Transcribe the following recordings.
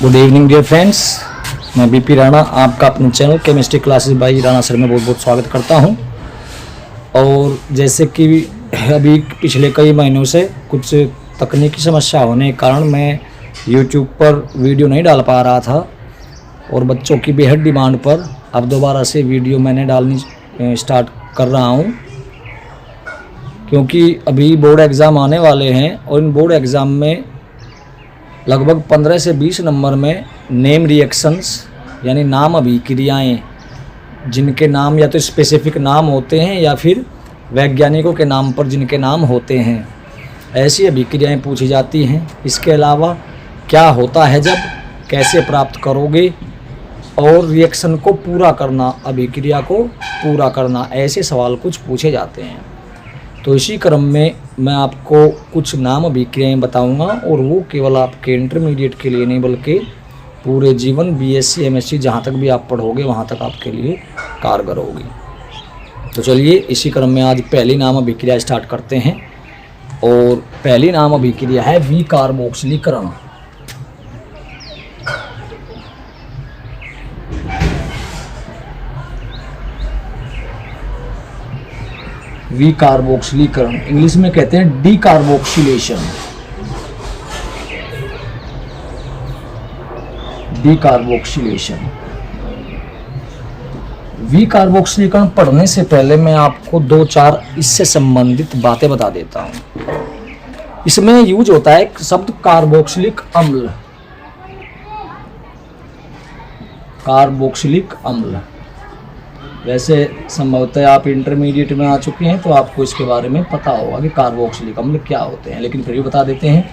Good evening dear friends, मैं BP Rana आपका अपने channel chemistry classes by Rana sir में बहुत बहुत स्वागत करता हूं। और जैसे कि अभी पिछले कई महीनों से कुछ तकनीकी समस्या होने के कारण मैं YouTube पर वीडियो नहीं डाल पा रहा था और बच्चों की बेहद डिमांड पर अब दोबारा से वीडियो मैंने डालनी स्टार्ट कर रहा हूं, क्योंकि अभी बोर्ड एग्ज़ाम आने वाले हैं और इन बोर्ड एग्ज़ाम में लगभग 15 से 20 नंबर में नेम रिएक्शंस यानी नाम अभिक्रियाएँ, जिनके नाम या तो स्पेसिफिक नाम होते हैं या फिर वैज्ञानिकों के नाम पर जिनके नाम होते हैं, ऐसी अभिक्रियाएँ पूछी जाती हैं। इसके अलावा क्या होता है जब, कैसे प्राप्त करोगे और रिएक्शन को पूरा करना, अभिक्रिया को पूरा करना, ऐसे सवाल कुछ पूछे जाते हैं। तो इसी क्रम में मैं आपको कुछ नाम अभिक्रियाएँ बताऊंगा और वो केवल आपके इंटरमीडिएट के लिए नहीं बल्कि पूरे जीवन बीएससी एमएससी जहाँ तक भी आप पढ़ोगे वहाँ तक आपके लिए कारगर होगी। तो चलिए इसी क्रम में आज पहली नाम अभिक्रिया स्टार्ट करते हैं। और पहली नाम अभिक्रिया है विकार्बोक्सिलीकरण। विकार्बोक्सिलीकरण इंग्लिश में कहते हैं डीकार्बोक्सिलेशन। डीकार्बोक्सिलेशन विकार्बोक्सिलीकरण पढ़ने से पहले मैं आपको 2-4 इससे संबंधित बातें बता देता हूं। इसमें यूज होता है शब्द कार्बोक्सिलिक अम्ल। कार्बोक्सिलिक अम्ल, वैसे संभवतः आप इंटरमीडिएट में आ चुके हैं तो आपको इसके बारे में पता होगा कि कार्बोक्सिलिक अम्ल क्या होते हैं, लेकिन फिर भी बता देते हैं।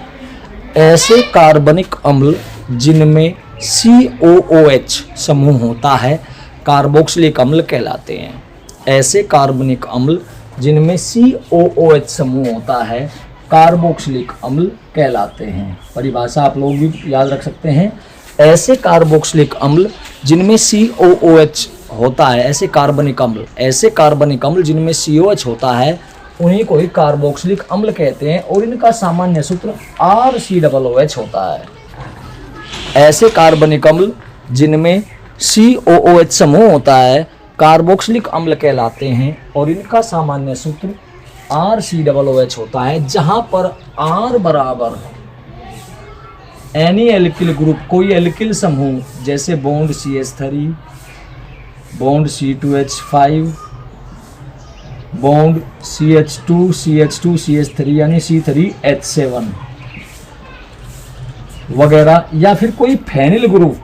ऐसे कार्बनिक अम्ल जिनमें COOH समूह होता है कार्बोक्सिलिक अम्ल कहलाते हैं। ऐसे कार्बनिक अम्ल जिनमें COOH समूह होता है कार्बोक्सिलिक अम्ल कहलाते हैं। परिभाषा आप लोग भी याद रख सकते हैं। ऐसे कार्बोक्सिलिक अम्ल जिनमें COOH होता है, ऐसे कार्बनिक अम्ल जिनमें COH होता है उन्हीं को ही कार्बोक्सिलिक अम्ल कहते हैं और इनका सामान्य सूत्र RCOOH होता है। ऐसे कार्बनिक अम्ल जिनमें COOH समूह होता है कार्बोक्सिलिक अम्ल कहलाते हैं और इनका सामान्य सूत्र RCOOH होता है, जहां पर R बराबर एनी एल्किल ग्रुप, कोई एल्किल समूह जैसे bond CH3, bond C2H5, bond CH2 CH3 यानी C3H7 वगैरह, या फिर कोई फेनिल ग्रुप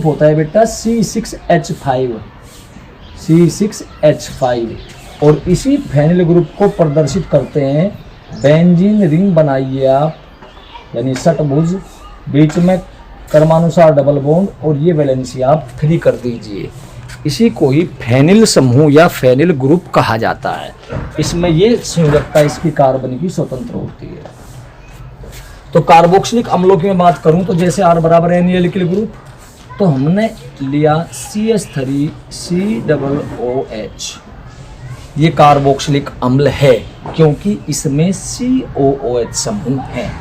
होता है बेटा C6H5 और इसी फेनिल ग्रुप को प्रदर्शित करते हैं। बेंजीन रिंग बनाइए आप, यानी षटभुज, बीच में क्रमानुसार डबल बॉन्ड और ये वैलेंसी आप फ्री कर दीजिए। इसी को ही फेनिल समूह या फेनिल ग्रुप कहा जाता है। इसमें ये संयोजकता इसकी कार्बनिकी स्वतंत्र होती है। तो कार्बोक्सिलिक अम्लों की मैं बात करूं तो जैसे R बराबर एनी एल्किल ग्रुप, तो हमने लिया CH3COOH, ये कार्बोक्सिलिक अम्ल है क्योंकि इसमें COOH समूह है।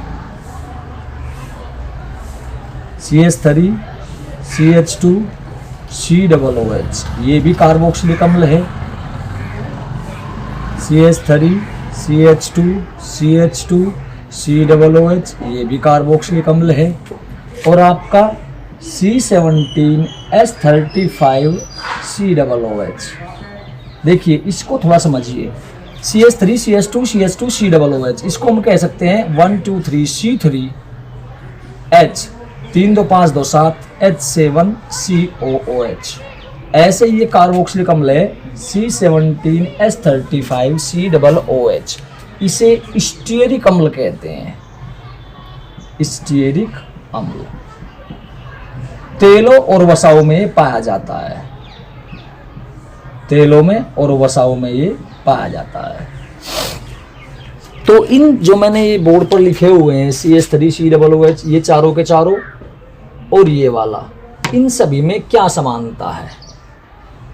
CH3 CH2 COOH ये भी कार्बोक्सिलिक अम्ल है। CH3 CH2 CH2 COOH ये भी कार्बोक्सिलिक अम्ल है। और आपका C17H35 COOH, देखिए इसको थोड़ा समझिए। CH3 CH2 CH2 COOH, इसको हम कह सकते हैं 1 2 3 C3H 3 2 5 2 7 H7 COOH। ऐसे ये कार्बोक्सिलिक अम्ल है C17H35 COOH। इसे स्टीयरिक अम्ल कहते हैं। स्टीयरिक अम्ल तेलों और वसाओं में पाया जाता है। तेलों में और वसाओं में ये पाया जाता है। तो इन जो मैंने ये बोर्ड पर लिखे हुए हैं CH3 COOH, ये चारों के चारों और ये वाला, इन सभी में क्या समानता है?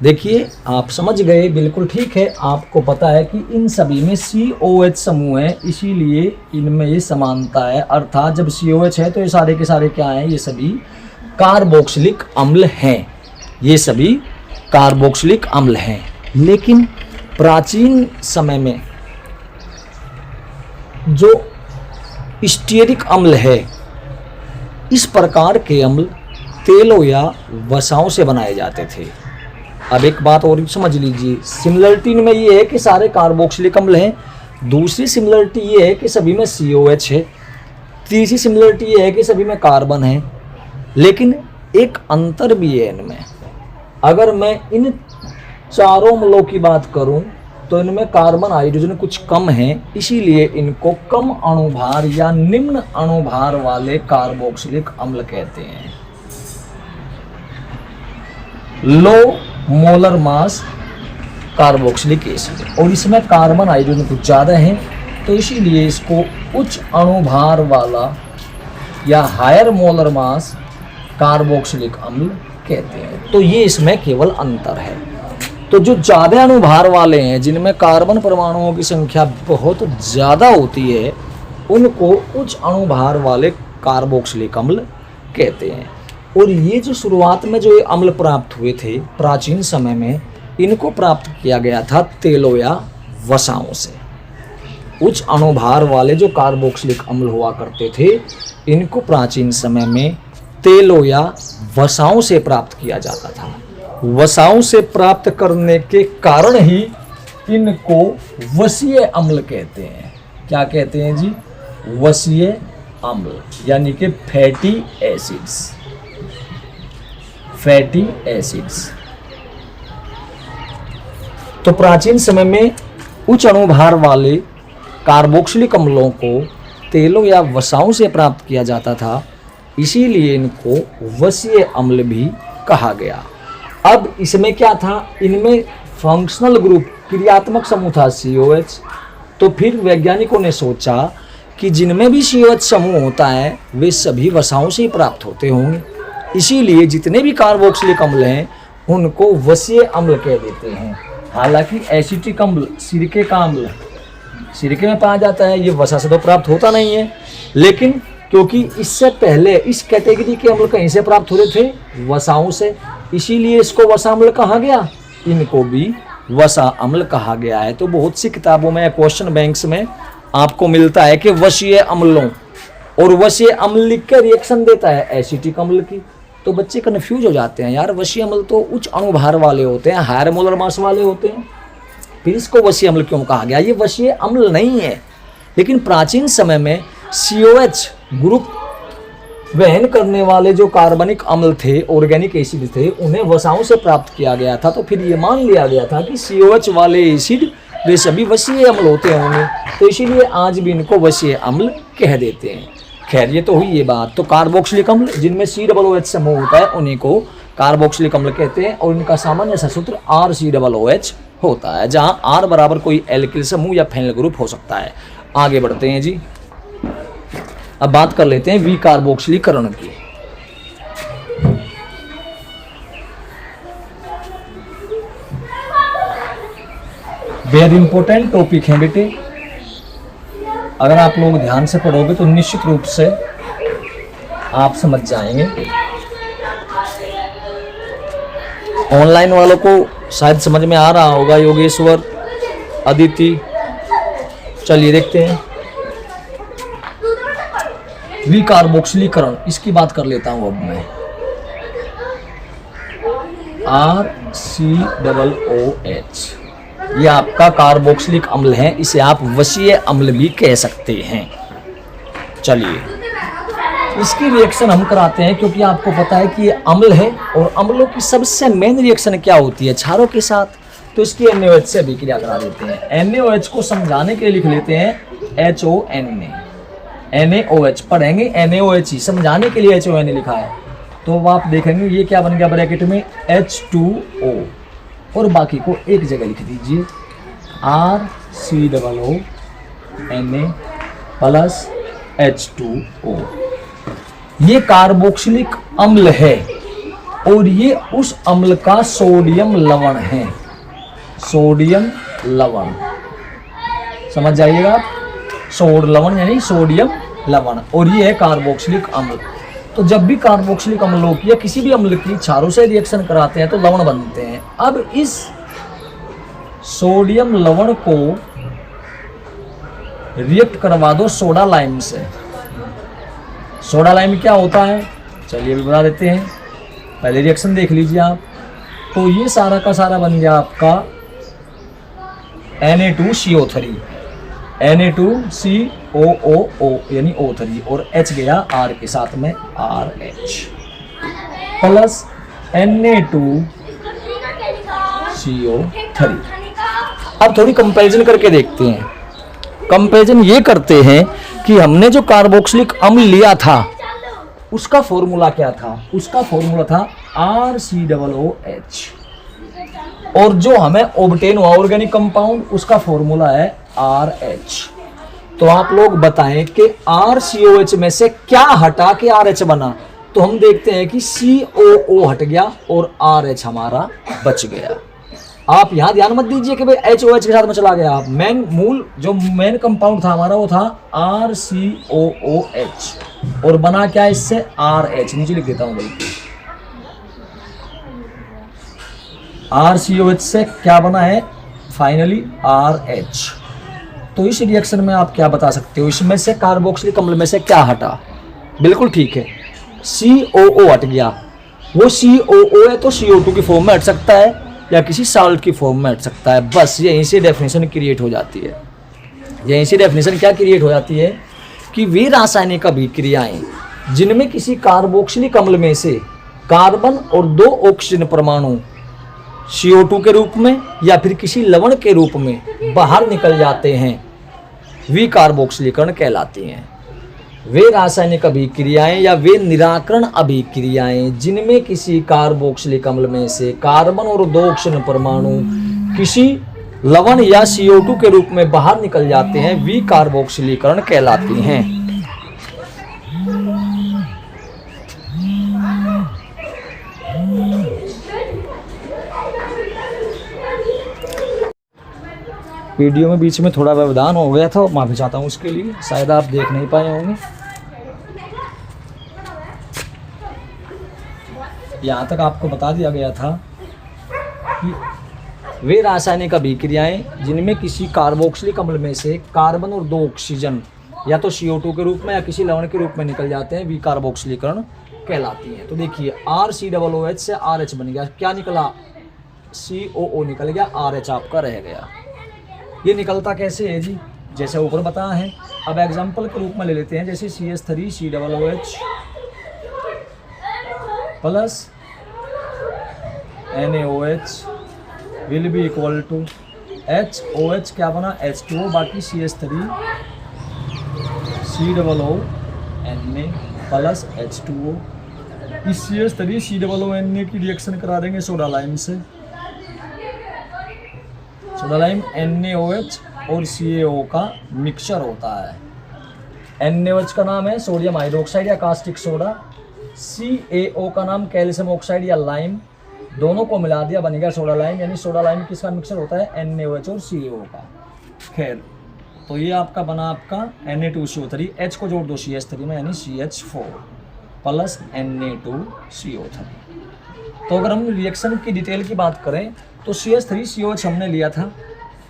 देखिए आप समझ गए, बिल्कुल ठीक है। आपको पता है कि इन सभी में COH समूह है, इसीलिए इनमें ये समानता है। अर्थात जब COH है तो ये सारे के सारे क्या हैं, ये सभी कार्बोक्सिलिक अम्ल हैं, ये सभी कार्बोक्सिलिक अम्ल हैं। लेकिन प्राचीन समय में जो स्टीयरिक अम्ल है, इस प्रकार के अम्ल तेलों या वसाओं से बनाए जाते थे। अब एक बात और समझ लीजिए, सिमिलरिटी इनमें ये है कि सारे कार्बोक्सिलिक अम्ल हैं। दूसरी सिमिलरिटी ये है कि सभी में COH है। तीसरी सिमिलरिटी ये है कि सभी में कार्बन है। लेकिन एक अंतर भी है इनमें। अगर मैं इन चारों अम्लों की बात करूं तो इनमें कार्बन हाइड्रोजन कुछ कम है, इसीलिए इनको कम अणुभार या निम्न अणुभार वाले कार्बोक्सिलिक अम्ल कहते हैं। Low molar mass carboxylic acid, और इसमें कार्बन हाइड्रोजन कुछ ज़्यादा है, तो इसीलिए इसको उच्च अणुभार वाला या हायर मोलर मास कार्बोक्सिलिक अम्ल कहते हैं। तो ये इसमें केवल अंतर है। तो जो ज़्यादा अणुभार वाले हैं, जिनमें कार्बन परमाणुओं की संख्या बहुत ज़्यादा होती है, उनको उच्च अणुभार वाले कार्बोक्सिलिक अम्ल कहते हैं। और ये जो शुरुआत में जो ये अम्ल प्राप्त हुए थे प्राचीन समय में, इनको प्राप्त किया गया था तेलों या वसाओं से। उच्च अणुभार वाले जो कार्बोक्सिलिक अम्ल हुआ करते थे, इनको प्राचीन समय में तेलों या वसाओं से प्राप्त किया जाता था। वसाओं से प्राप्त करने के कारण ही इनको वसीय अम्ल कहते हैं। क्या कहते हैं जी? वसीय अम्ल, यानी कि फैटी एसिड्स। Fatty acids. तो प्राचीन समय में उच्च अणुभार वाले कार्बोक्सिलिक अम्लों को तेलों या वसाओं से प्राप्त किया जाता था, इसीलिए इनको वसीय अम्ल भी कहा गया। अब इसमें क्या था, इनमें फंक्शनल ग्रुप क्रियात्मक समूह था COH। तो फिर वैज्ञानिकों ने सोचा कि जिनमें भी COH समूह होता है वे सभी वसाओं से ही प्राप्त होते होंगे, इसीलिए जितने भी कार्बोक्सिलिक अम्ल हैं उनको वसीय अम्ल कह देते हैं। हालांकि एसिटिक अम्ल, सिरके का अम्ल, सिरके में पाया जाता है, ये वसा से तो प्राप्त होता नहीं है। लेकिन क्योंकि इससे पहले इस कैटेगरी के अम्ल कहीं से प्राप्त होते थे, वसाओं से, इसीलिए इसको वसा अम्ल कहा गया, इनको भी वसा अम्ल कहा गया है। तो बहुत सी किताबों में, क्वेश्चन बैंक्स में आपको मिलता है कि वसीय अम्लों, और वसीय अम्ल लिख कर रिएक्शन देता है एसिटिक अम्ल की। तो बच्चे कन्फ्यूज हो जाते हैं, यार वसीय अम्ल तो उच्च अणुभार वाले होते हैं, हायर मोलर मास वाले होते हैं, फिर इसको वसीय अम्ल क्यों कहा गया? ये वसीय अम्ल नहीं है। लेकिन प्राचीन समय में COH ग्रुप वहन करने वाले जो कार्बनिक अम्ल थे, ऑर्गेनिक एसिड थे, उन्हें वसाओं से प्राप्त किया गया था। तो फिर ये मान लिया गया था कि COH वाले एसिड वे सभी वसीय अम्ल होते होंगे, तो इसीलिए आज भी इनको वसीय अम्ल कह देते हैं। खैर, ये तो हुई ये बात। तो कार्बोक्सिलिक अम्ल जिनमें COOH समूह होता है उन्हीं को कार्बोक्सिलिक अम्ल कहते हैं, और इनका सामान्य सा सूत्र RCOOH होता है, जहाँ R बराबर कोई एल्किल समूह या फेनल ग्रुप हो सकता है। आगे बढ़ते हैं जी। अब बात कर लेते हैं विकार्बोक्सिलीकरण की। वेरी इंपॉर्टेंट टॉपिक है बेटे, अगर आप लोग ध्यान से पढ़ोगे तो निश्चित रूप से आप समझ जाएंगे। ऑनलाइन वालों को शायद समझ में आ रहा होगा, योगेश्वर, अदिति। चलिए देखते हैं विकार्बोक्सिलीकरण, इसकी बात कर लेता हूं अब मैं। RCOOH ये आपका कार्बोक्सिलिक अम्ल है, इसे आप वसीय अम्ल भी कह सकते हैं। चलिए इसकी रिएक्शन हम कराते हैं, क्योंकि आपको पता है कि ये अम्ल है, और अम्लों की सबसे मेन रिएक्शन क्या होती है? क्षारों के साथ। तो इसकी NaOH से अभिक्रिया करा देते हैं। NaOH को समझाने के लिए लिख लेते हैं HONA। NaOH पढ़ेंगे NaOH ही, समझाने के लिए HONA लिखा है। तो आप देखेंगे ये क्या बन गया ब्रैकेट में H2O, और बाकी को एक जगह लिख दीजिए RCOONA प्लस H2O। ये कार्बोक्सिलिक अम्ल है, और ये उस अम्ल का सोडियम लवण है, सोडियम लवण, समझ जाइएगा, सोड लवण यानी सोडियम लवण, और ये है कार्बोक्सिलिक अम्ल। तो जब भी कार्बोक्सिलिक अम्लों की या किसी भी अम्ल की क्षारों से रिएक्शन कराते हैं तो लवण बनते हैं। अब इस सोडियम लवण को रिएक्ट करवा दो सोडा लाइम से। सोडा लाइम क्या होता है, चलिए अभी बता देते हैं, पहले रिएक्शन देख लीजिए आप। तो ये सारा का सारा बन गया आपका Na2CO3, Na2COOO यानी O3, और H गया R के साथ में RH प्लस Na2CO3। अब थोड़ी कंपैरिजन करके देखते हैं। कंपैरिजन ये करते हैं कि हमने जो कार्बोक्सिलिक अम्ल लिया था उसका फॉर्मूला क्या था, उसका फॉर्मूला था RCOOH, और जो हमें ऑब्टेन हुआ ऑर्गेनिक कंपाउंड उसका फॉर्मूला है RH। तो आप लोग बताएं कि RCOH में से क्या हटा के RH बना। तो हम देखते हैं कि COO हट गया और RH हमारा बच गया। आप यहाँ ध्यान मत दीजिए कि भाई HOH के साथ में चला गया, आप जो मेन कंपाउंड था हमारा वो था RCOOH, और बना क्या इससे RH, नीचे लिख देता हूँ बल्कि RCOH से क्या बना है फाइनली RH। तो इस रिएक्शन में आप क्या बता सकते हो, इसमें से कार्बोक्सिलिक अम्ल में से क्या हटा, बिल्कुल ठीक है COO हट गया। वो COO है तो CO2 की फॉर्म में हट सकता है या किसी साल्ट की फॉर्म में हट सकता है, बस यहीं से डेफिनेशन क्रिएट हो जाती है। यहीं से डेफिनेशन क्या क्रिएट हो जाती है कि वे रासायनिक अभिक्रियाएं जिनमें किसी कार्बोक्सिलिक अम्ल में से कार्बन और 2 ऑक्सीजन परमाणु CO2 के रूप में या फिर किसी लवण के रूप में बाहर निकल जाते हैं, वे कार्बोक्सिलीकरण कहलाती हैं। वे रासायनिक अभिक्रियाएं या वे निराकरण अभिक्रियाएं जिनमें किसी कार्बोक्सिलिक अम्ल में से कार्बन और 2 ऑक्सीजन परमाणु किसी लवण या CO2 के रूप में बाहर निकल जाते हैं, वे कार्बोक्सिलीकरण कहलाती हैं। वीडियो में बीच में थोड़ा व्यवधान हो गया था, माफी चाहता हूँ उसके लिए, शायद आप देख नहीं पाए होंगे। यहाँ तक आपको बता दिया गया था कि वे रासायनिक अभिक्रियाएं जिनमें किसी कार्बोक्सिलिक अम्ल में से कार्बन और 2 ऑक्सीजन या तो CO2 के रूप में या किसी लवण के रूप में निकल जाते हैं, वे कार्बोक्सिलीकरण कहलाती हैं। तो देखिए RCOOH से RH बन गया, क्या निकला COO निकल गया, RH आपका रह गया। ये निकलता कैसे है जी, जैसे ऊपर बताया है। अब एग्जाम्पल के रूप में ले लेते हैं, जैसे CH3COOH plus NaOH will be equal to HOH क्या बना H2O, बाकी CH3COONA प्लस H2O। इस CH3COONA की रिएक्शन करा देंगे सोडा लाइम से। सोडा लाइम NaOH और CaO का मिक्सचर होता है। NaOH का नाम है सोडियम हाइड्रोक्साइड या कास्टिक सोडा, CaO का नाम कैल्शियम ऑक्साइड या लाइम, दोनों को मिला दिया बन गया सोडा लाइम। यानी सोडा लाइम किसका मिक्सचर होता है, NaOH और CaO का। खैर, तो ये आपका बना आपका Na2CO3, H को जोड़ दो CH3 में यानी CH4 प्लस Na2CO3। तो अगर हम रिएक्शन की डिटेल की बात करें तो CH3COH हमने लिया था,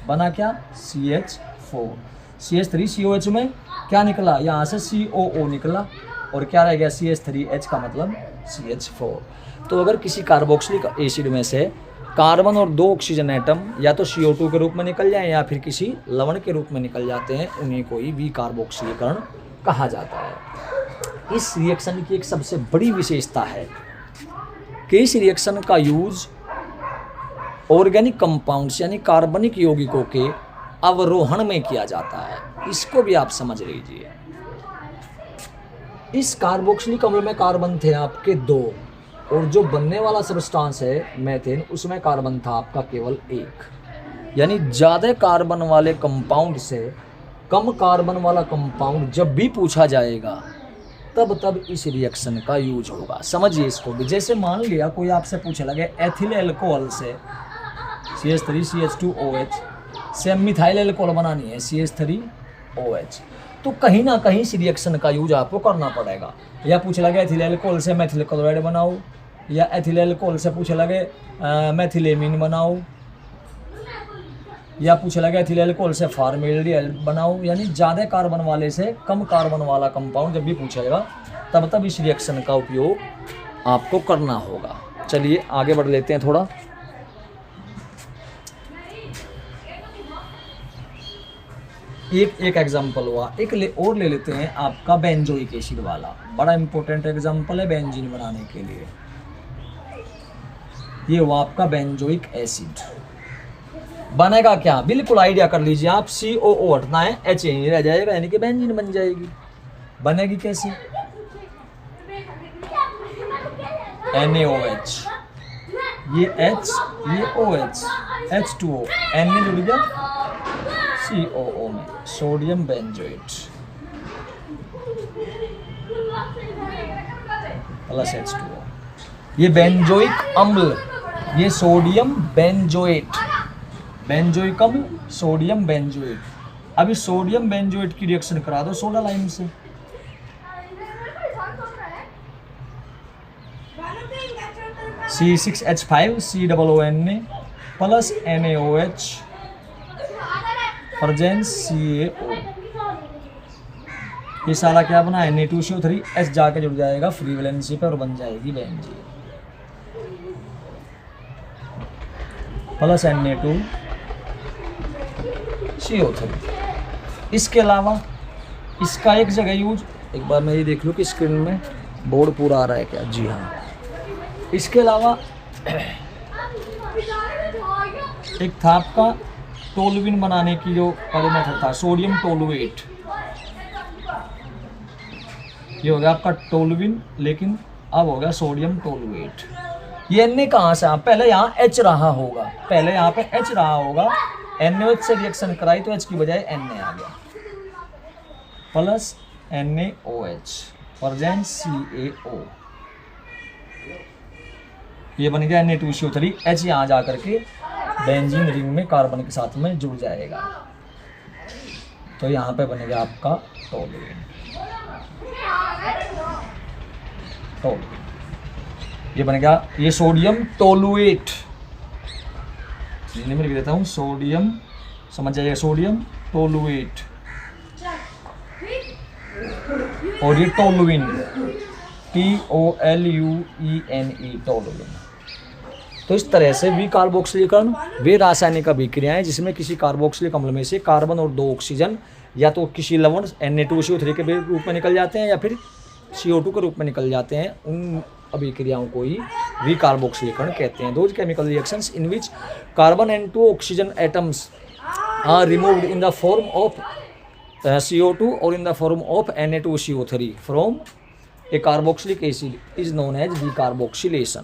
बना क्या CH4। CH3COH में क्या निकला, यहाँ से COO निकला और क्या रह गया CH3H का मतलब CH4। तो अगर किसी कार्बोक्सिलिक एसिड में से कार्बन और 2 ऑक्सीजन एटम या तो CO2 के रूप में निकल जाए या फिर किसी लवण के रूप में निकल जाते हैं, उन्हीं को ही विकार्बोक्सिलीकरण कहा जाता है। इस रिएक्शन की एक सबसे बड़ी विशेषता है कि इस रिएक्शन का यूज ऑर्गेनिक कंपाउंड्स यानी कार्बनिक यौगिकों के अवरोहण में किया जाता है। इसको भी आप समझ लीजिए। इस कार्बोक्सिलिक अम्ल में कार्बन थे आपके 2 और जो बनने वाला सब्सटेंस है मेथेन, उसमें कार्बन था आपका केवल 1। यानी ज़्यादा कार्बन वाले कंपाउंड से कम कार्बन वाला कंपाउंड जब भी पूछा जाएगा तब इस रिएक्शन का यूज होगा। समझिए इसको भी। जैसे मान लिया कोई आपसे पूछे लगे एथिल एल्कोहल से CH3CH2OH से मिथाइल एल्कोहल बनानी है CH3OH, तो कहीं ना कहीं इस रिएक्शन का यूज आपको करना पड़ेगा। या पूछे लगे एथिल एल्कोहल से मेथिल क्लोराइड बनाओ, या एथिल एल्कोहल से पूछे लगे मेथिलेमिन बनाओ, या पूछे लगे एथिल एल्कोहल से फॉर्मेल्डिहाइड बनाओ। यानी ज़्यादा कार्बन वाले से कम कार्बन वाला कंपाउंड जब भी पूछेगा तब इस रिएक्शन का उपयोग आपको करना होगा। चलिए आगे बढ़ लेते हैं थोड़ा। एक एग्जाम्पल हुआ, और ले लेते हैं आपका बेंजोइक एसिड वाला। बड़ा इंपॉर्टेंट एग्जाम्पल है बेंजीन बनाने के लिए। ये हुआ आपका बेंजोइक एसिड। बनेगा क्या, बिल्कुल आइडिया कर लीजिए आप। COO हटना है, H यहीं रह जाएगा, यानी कि बेंजीन बन जाएगी। बनेगी कैसी, NaOH, ये H, ये OH, H2O, Na जुड़ गया COO में, सोडियम बेंजोएट प्लस H2O। ये बेंजोइक अम्ल, ये सोडियम बेंजोएट, बेंजोइक अम्ल सोडियम बेंजोएट। अभी सोडियम बेंजोएट की रिएक्शन करा दो सोडा लाइम से, C6H5COONA plus NaOH presence CaO। ये सारा क्या बना, Na2CO3, H जाके जुड़ जाएगा फ्री वैलेंसी पे और बन जाएगी बेंजीन प्लस Na2CO3। इसके अलावा इसका एक जगह यूज, एक बार मैं ये देख लूँ कि स्क्रीन में बोर्ड पूरा आ रहा है क्या। जी हाँ, इसके अलावा एक था आपका टोलुइन बनाने की जो मेथड था, सोडियम टोलुएट। ये हो गया आपका टोलुइन, लेकिन अब हो गया सोडियम टोलुएट। ये Na कहाँ से, पहले यहाँ H रहा होगा, पहले यहाँ पे H रहा होगा, NaOH से रिएक्शन कराई तो H की बजाय Na आ गया, प्लस NaOH प्रेजेंस CaO। ये बन गया Na2CO3, H यहाँ जा करके बेंजीन रिंग में कार्बन के साथ में जुड़ जाएगा, तो यहाँ पे बनेगा आपका टोलुइन। ये बनेगा, ये सोडियम टोलुएट, मैं लिख देता हूँ सोडियम, समझ जाइए सोडियम टोलुएट। और ये टोलुइन TOLUENE टोलुइन। तो इस तरह से विकार्बोक्सिलीकरण वे रासायनिक अभिक्रियाएं जिसमें किसी कार्बोक्सिलिक अम्ल में से कार्बन और 2 ऑक्सीजन या तो किसी लवण Na2CO3 के रूप में निकल जाते हैं या फिर CO2 के रूप में निकल जाते हैं, उन अभिक्रियाओं को ही विकार्बोक्सिलीकरण कहते हैं। Those chemical reactions in which carbon and 2 oxygen atoms are removed in the form of CO2 और in the form of Na2CO3 from a carboxylic acid is known as decarboxylation.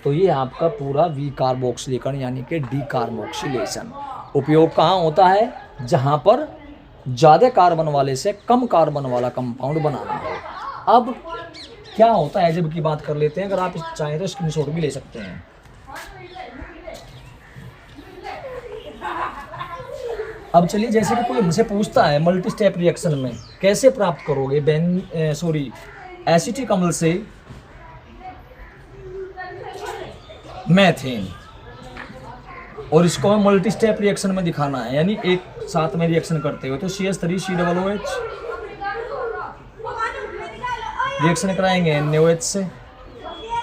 तो ये आपका पूरा विकार्बोक्सिलीकरण यानी कि डिकार्बोक्सिलेशन उपयोग कहाँ होता है, जहाँ पर ज़्यादा कार्बन वाले से कम कार्बन वाला कंपाउंड बनाना हो। अब क्या होता है जब की बात कर लेते हैं, अगर आप चाहें तो स्क्रीनशॉट भी ले सकते हैं। अब चलिए, जैसे कि कोई हमसे पूछता है मल्टी स्टेप रिएक्शन में कैसे प्राप्त करोगे एसिटिक अम्ल से मैथेन, और इसको हमें मल्टी स्टेप रिएक्शन में दिखाना है, यानी एक साथ में रिएक्शन करते हुए। तो CH3COOH रिएक्शन कराएंगे NaOH से,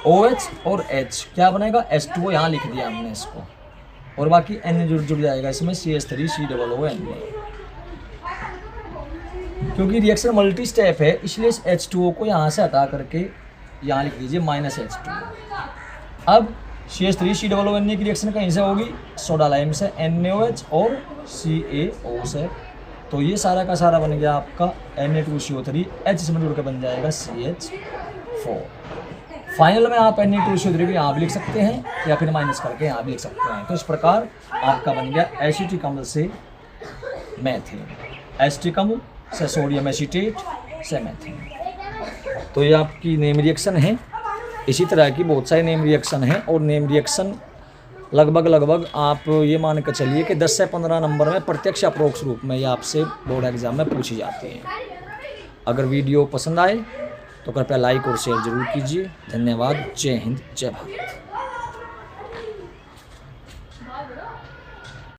OH और H क्या बनेगा, H2O यहाँ लिख दिया हमने इसको, और बाकी Na जुड़ जाएगा इसमें CH3COONA। क्योंकि रिएक्शन मल्टी स्टेप है इसलिए H2O को यहाँ से हटा करके यहाँ लिख दीजिए -H2O। अब CH3COONA की रिएक्शन कहीं से होगी, सोडा लाइम से, NaOH और CaO से। तो ये सारा का सारा बन गया आपका Na2CO3, H इसमें जुड़ के बन जाएगा CH4। फाइनल में आप Na2CO3 को यहाँ भी लिख सकते हैं या फिर माइनस करके यहाँ भी लिख सकते हैं। तो इस प्रकार आपका बन गया एसिटिक अम्ल से मैथेन, एसिटिक अम्ल से सोडियम एसीटेट से मैथेन। तो ये आपकी नेम रिएक्शन है। इसी तरह की बहुत सारे नेम रिएक्शन हैं और नेम रिएक्शन लगभग आप ये मान कर चलिए कि 10 से 15 नंबर में प्रत्यक्ष अप्रोक्ष रूप में ये आपसे बोर्ड एग्जाम में पूछी जाती हैं। अगर वीडियो पसंद आए तो कृपया लाइक और शेयर जरूर कीजिए। धन्यवाद। जय हिंद, जय भारत।